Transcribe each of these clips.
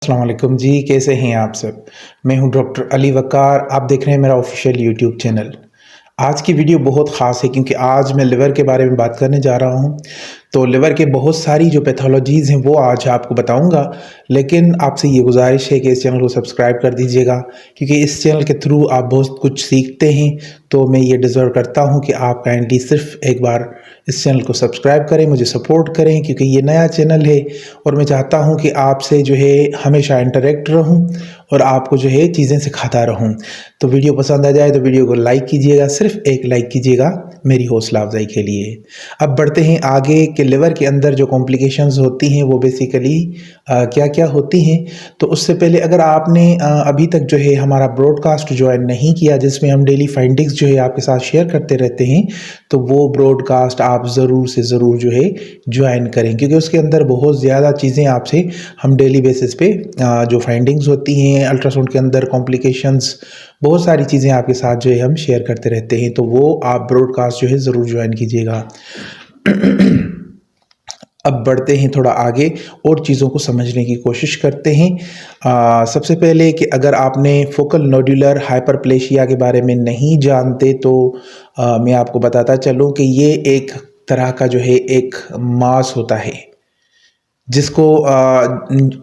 अस्सलाम वालेकुम जी, कैसे हैं आप सब? मैं हूं डॉक्टर अली वक़ार, आप देख रहे हैं मेरा ऑफ़िशियल यूट्यूब चैनल। आज की वीडियो बहुत ख़ास है क्योंकि आज मैं लिवर के बारे में बात करने जा रहा हूं। तो लिवर के बहुत सारी जो पैथोलॉजीज़ हैं वो आज आपको बताऊंगा, लेकिन आपसे ये गुज़ारिश है कि इस चैनल को सब्सक्राइब कर दीजिएगा क्योंकि इस चैनल के थ्रू आप बहुत कुछ सीखते हैं। तो मैं ये डिज़र्व करता हूं कि आप काइंडली सिर्फ़ एक बार इस चैनल को सब्सक्राइब करें, मुझे सपोर्ट करें क्योंकि ये नया चैनल है और मैं चाहता हूं कि आपसे जो है हमेशा इंटरेक्ट रहूं और आपको जो है चीज़ें सिखाता रहूं। तो वीडियो पसंद आ जाए तो वीडियो को लाइक कीजिएगा, सिर्फ एक लाइक कीजिएगा मेरी हौसला अफजाई के लिए। अब बढ़ते हैं आगे कि लिवर के अंदर जो कॉम्प्लिकेशंस होती हैं वो बेसिकली क्या क्या होती हैं। तो उससे पहले अगर आपने अभी तक जो है हमारा ब्रॉडकास्ट ज्वाइन नहीं किया जिसमें हम डेली फाइंडिंग्स जो है आपके साथ शेयर करते रहते हैं, तो वो ब्रॉडकास्ट आप ज़रूर से ज़रूर जो है ज्वाइन करें क्योंकि उसके अंदर बहुत ज़्यादा चीज़ें आपसे हम डेली बेसिस पे जो फाइंडिंग्स होती हैं अल्ट्रासाउंड के अंदर कॉम्प्लिकेशंस, बहुत सारी चीज़ें आपके साथ जो है हम शेयर करते रहते हैं। तो वो आप ब्रॉडकास्ट जो है ज़रूर ज्वाइन कीजिएगा। अब बढ़ते हैं थोड़ा आगे और चीज़ों को समझने की कोशिश करते हैं। सबसे पहले कि अगर आपने फोकल नोड्यूलर हाइपरप्लेशिया के बारे में नहीं जानते तो मैं आपको बताता चलूँ कि ये एक तरह का जो है एक मास होता है जिसको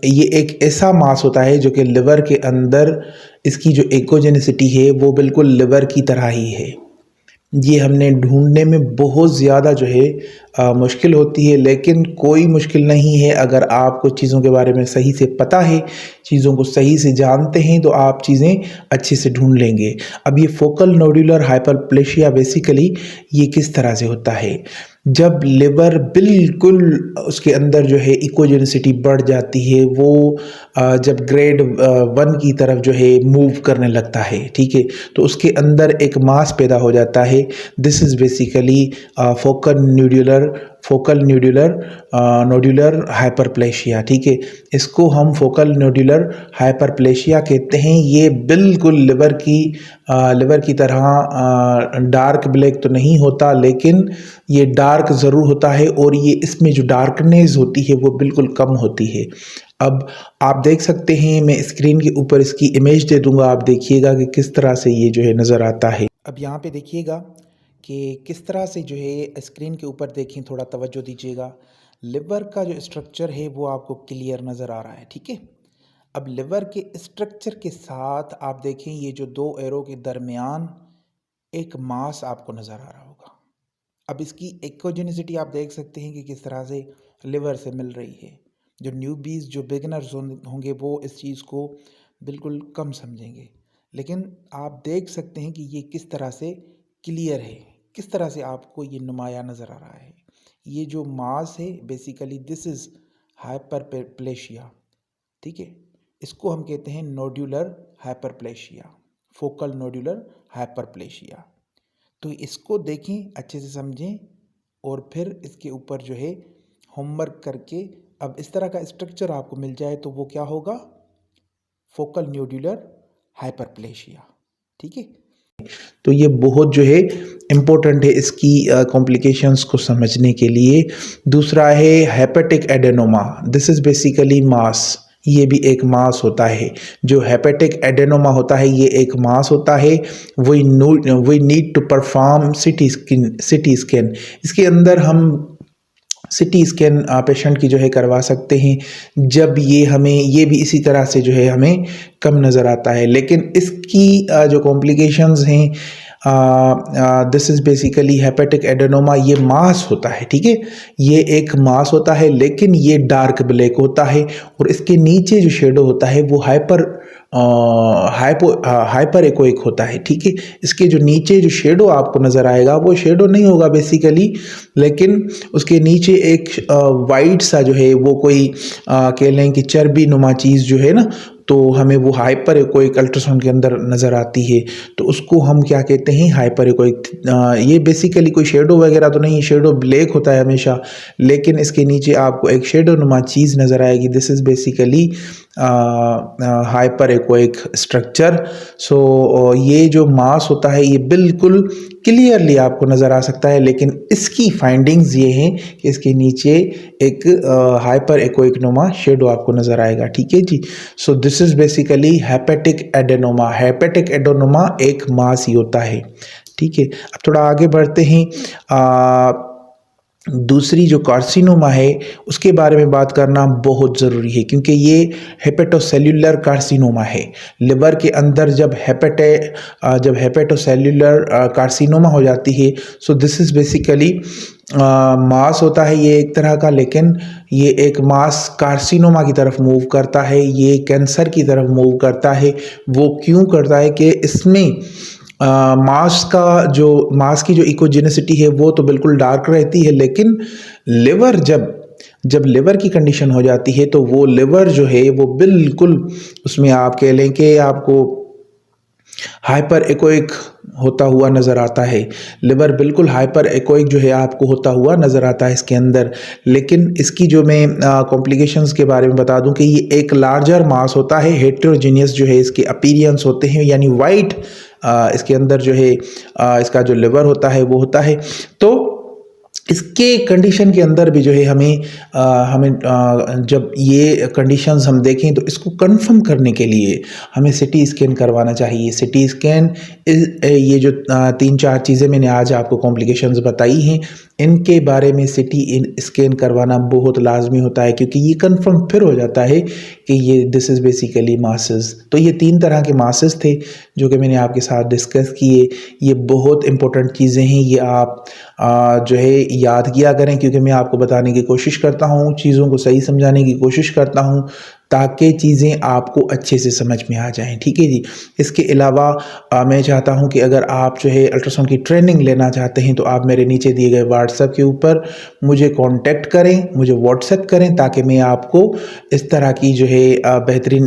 ये एक ऐसा मास होता है जो कि लिवर के अंदर इसकी जो एकोजेनिसिटी है वो बिल्कुल लिवर की तरह ही है। ये हमने ढूँढने में बहुत ज़्यादा जो है मुश्किल होती है, लेकिन कोई मुश्किल नहीं है अगर आपको चीज़ों के बारे में सही से पता है, चीज़ों को सही से जानते हैं तो आप चीज़ें अच्छे से ढूँढ लेंगे। अब ये फोकल नोड्यूलर हाइपरप्लेशिया बेसिकली ये किस तरह से होता है? जब लिवर बिल्कुल उसके अंदर जो है इकोजेनिसिटी बढ़ जाती है, वो जब ग्रेड 1 की तरफ जो है मूव करने लगता है, ठीक है? तो उसके अंदर एक मास पैदा हो जाता है। This is basically focal nodular hyperplasia, ठीक है? इसको हम फोकल नोड्यूलर हाइपरप्लेशिया कहते हैं। ये बिल्कुल लिवर की तरह डार्क ब्लैक तो नहीं होता, लेकिन ये डार्क ज़रूर होता है और ये इसमें जो डार्कनेस होती है वो बिल्कुल कम होती है। अब आप देख सकते हैं, मैं स्क्रीन के ऊपर इसकी इमेज दे दूंगा, आप देखिएगा कि किस तरह से ये जो है नज़र आता है। अब यहाँ पे देखिएगा कि किस तरह से जो है स्क्रीन के ऊपर देखें, थोड़ा तवज्जो दीजिएगा। लिवर का जो स्ट्रक्चर है वो आपको क्लियर नज़र आ रहा है, ठीक है? अब लिवर के स्ट्रक्चर के साथ आप देखें ये जो दो एरो के दरमियान एक मास आपको नज़र आ रहा होगा। अब इसकी एक्कोजेनिसिटी आप देख सकते हैं कि किस तरह से लिवर से मिल रही है। जो न्यूबीज़ जो बिगिनर्स होंगे वो इस चीज़ को बिल्कुल कम समझेंगे, लेकिन आप देख सकते हैं कि ये किस तरह से क्लियर है, किस तरह से आपको ये नुमाया नज़र आ रहा है। ये जो मास है बेसिकली दिस इज़ हाइपरप्लेशिया, ठीक है? इसको हम कहते हैं nodular hyperplasia, focal nodular hyperplasia. तो इसको देखें, अच्छे से समझें और फिर इसके ऊपर जो है होमवर्क करके अब इस तरह का स्ट्रक्चर आपको मिल जाए तो वो क्या होगा? फोकल न्यूड्यूलर हाइपरप्लेशिया, ठीक है? तो ये बहुत जो है इम्पोर्टेंट है इसकी कॉम्प्लिकेशंस को समझने के लिए। दूसरा है hepatic adenoma, this is basically mass. ये भी एक मास होता है। जो हेपेटिक एडेनोमा होता है ये एक मास होता है। We need to perform CT scan. इसके अंदर हम सिटी स्कैन पेशेंट की जो है करवा सकते हैं जब ये भी इसी तरह से जो है हमें कम नज़र आता है, लेकिन इसकी जो कॉम्प्लिकेशंस हैं, this is basically hepatic adenoma. ये मास होता है, ठीक है? ये एक मास होता है लेकिन ये डार्क ब्लैक होता है और इसके नीचे जो शेडो होता है वो हाइपर एक्वेक होता है, ठीक है? इसके जो नीचे जो शेडो आपको नज़र आएगा वो शेडो नहीं होगा बेसिकली, लेकिन उसके नीचे एक वाइट सा जो है वो कोई कह लें कि चर्बी नुमा चीज़ जो है ना तो हमें वो हाइपर एक्वाइक अल्ट्रासाउंड के अंदर नज़र आती है, तो उसको हम क्या कहते हैं, हाइपर एक्वाइक। ये बेसिकली कोई शेडो वगैरह तो नहीं, शेडो ब्लैक होता है हमेशा, लेकिन इसके नीचे आपको एक शेडो नुमा चीज़ नज़र आएगी। This is basically hyper echoic structure. So ये जो मास होता है ये बिल्कुल क्लियरली आपको नज़र आ सकता है, लेकिन इसकी फाइंडिंग्स ये हैं कि इसके नीचे एक हाइपर एक्वाइक नुमा शेडो आपको नज़र आएगा, ठीक है जी। So this is basically hepatic adenoma. Hepatic adenoma एक मास ही होता है, ठीक है। अब थोड़ा आगे बढ़ते हैं। दूसरी जो कार्सिनोमा है उसके बारे में बात करना बहुत ज़रूरी है, क्योंकि ये हेपेटोसेल्युलर कार्सिनोमा है। लिवर के अंदर जब हेपेटोसेल्युलर कार्सिनोमा हो जाती है, सो दिस इज़ बेसिकली मास होता है ये एक तरह का, लेकिन ये एक मास कार्सिनोमा की तरफ मूव करता है, ये कैंसर की तरफ मूव करता है। वो क्यों करता है कि इसमें मास की जो इकोजेनिसिटी है वो तो बिल्कुल डार्क रहती है, लेकिन लिवर जब लिवर की कंडीशन हो जाती है तो वो लिवर जो है वो बिल्कुल, उसमें आप कह लें कि आपको हाइपर एक्वाइक होता हुआ नज़र आता है। लिवर बिल्कुल हाइपर एक्वाइक जो है आपको होता हुआ नज़र आता है इसके अंदर। लेकिन इसकी जो मैं कॉम्प्लिकेशंस के बारे में बता दूं कि ये एक लार्जर मास होता है, हेट्रोजीनियस जो है इसके अपीरियंस होते हैं, यानी वाइट इसके अंदर जो है इसका जो लिवर होता है वो होता है। तो इसके कंडीशन के अंदर भी जो है जब ये कंडीशंस हम देखें तो इसको कंफर्म करने के लिए हमें सिटी स्कैन करवाना चाहिए। सिटी स्कैन ये जो 3-4 चीज़ें मैंने आज आपको कॉम्प्लिकेशंस बताई हैं, इनके बारे में सिटी स्कैन करवाना बहुत लाजमी होता है, क्योंकि ये कंफर्म फिर हो जाता है कि ये दिस इज़ बेसिकली मासेस। तो ये 3 तरह के मासेस थे जो कि मैंने आपके साथ डिस्कस किए। ये बहुत इंपॉर्टेंट चीज़ें हैं, ये आप जो है याद किया करें, क्योंकि मैं आपको बताने की कोशिश करता हूँ, चीज़ों को सही समझाने की कोशिश करता हूँ ताकि चीज़ें आपको अच्छे से समझ में आ जाएं, ठीक है जी। इसके अलावा मैं चाहता हूं कि अगर आप जो है अल्ट्रासाउंड की ट्रेनिंग लेना चाहते हैं तो आप मेरे नीचे दिए गए व्हाट्सएप के ऊपर मुझे कांटेक्ट करें, मुझे व्हाट्सएप करें, ताकि मैं आपको इस तरह की जो है बेहतरीन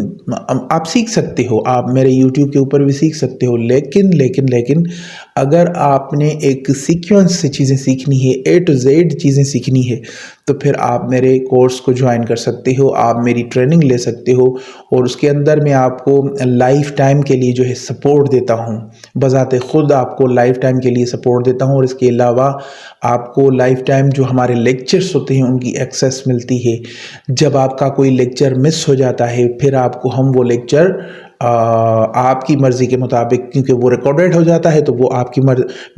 आप सीख सकते हो। आप मेरे यूट्यूब के ऊपर भी सीख सकते हो, लेकिन अगर आपने एक सीक्वेंस से चीज़ें सीखनी है, A to Z चीज़ें सीखनी है, तो फिर आप मेरे कोर्स को ज्वाइन कर सकते हो, आप मेरी ट्रेनिंग ले सकते हो, और उसके अंदर मैं आपको लाइफ टाइम के लिए जो है सपोर्ट देता हूँ। बज़ाते ख़ुद आपको लाइफ टाइम के लिए सपोर्ट देता हूँ, और इसके अलावा आपको लाइफ टाइम जो हमारे लेक्चर्स होते हैं उनकी एक्सेस मिलती है। जब आपका कोई लेक्चर मिस हो जाता है, फिर आपको हम वो लेक्चर आपकी मर्ज़ी के मुताबिक, क्योंकि वो रिकॉर्डेड हो जाता है, तो वो आपकी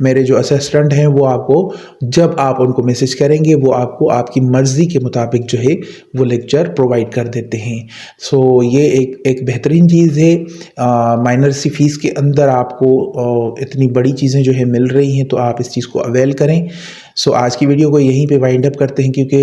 मेरे जो असिस्टेंट हैं वो आपको, जब आप उनको मैसेज करेंगे, वो आपको आपकी मर्ज़ी के मुताबिक जो है वो लेक्चर प्रोवाइड कर देते हैं। सो ये एक बेहतरीन चीज़ है। माइनर सी फ़ीस के अंदर आपको इतनी बड़ी चीज़ें जो है मिल रही हैं, तो आप इस चीज़ को अवेल करें। सो आज की वीडियो को यहीं पे वाइंड अप करते हैं, क्योंकि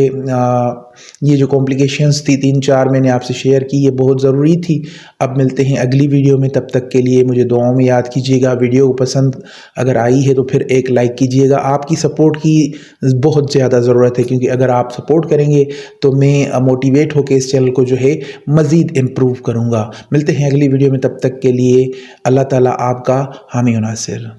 ये जो कॉम्प्लिकेशंस थी 3-4 मैंने आपसे शेयर की, ये बहुत ज़रूरी थी। अब मिलते हैं अगली वीडियो में, तब तक के लिए मुझे दुआओं में याद कीजिएगा। वीडियो को पसंद अगर आई है तो फिर एक लाइक कीजिएगा। आपकी सपोर्ट की बहुत ज़्यादा ज़रूरत है, क्योंकि अगर आप सपोर्ट करेंगे तो मैं मोटिवेट होकर इस चैनल को जो है मज़ीद इम्प्रूव करूँगा। मिलते हैं अगली वीडियो में, तब तक के लिए अल्लाह ताला आपका हामी और नासिर।